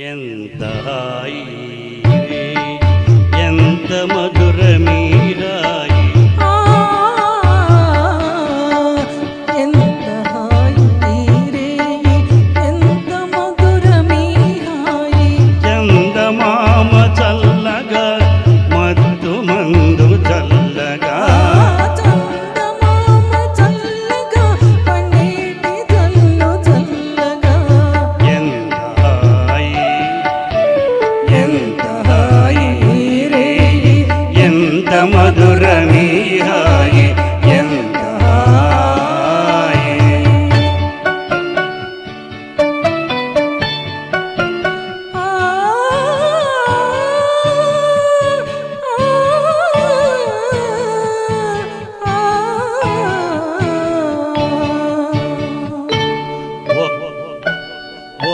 ఎంత హాయి ఎంత మధుర మీరాయి ఎంత హాయి రే ఎంత మధుర మీరాయి చందమామ చల్లగా మత్తు మందు చల్లగా చందమామ చల్లగా పన్నీటి జల్లు చల్లగా ఎంత హాయి రే ఎంత మధుర మీరాయి ఎంత హాయి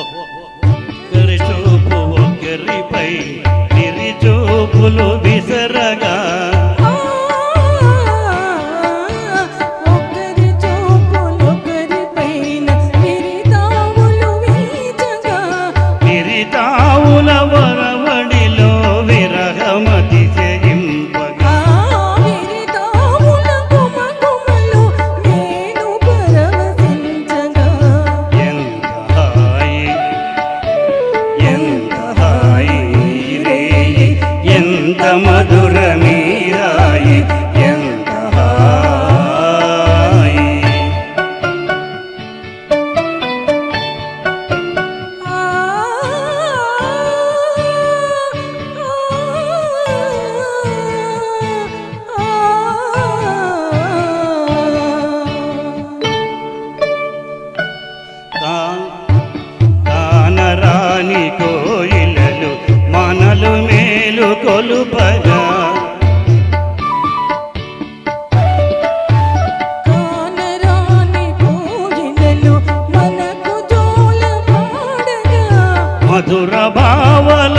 ఒక్కరి చూపు ఒక్కరిపై తిరి చూపులు విసరగా ఒకరి చూపులొకరి పైన విరితావులు వీచగా తిరితావుల వరవడిలో విరహమతి చేయింపగా విరితావుల గుమగుమలు నేను పరవశించగా ఎంత హాయి రే ఎంత మధుర మీరాయి ఎంత హాయి కానరాని కోయిలలు మనలు మేలు కొలుపగా కానరాని కోయిలలు మనకు జోల పాడగా మధుర భావల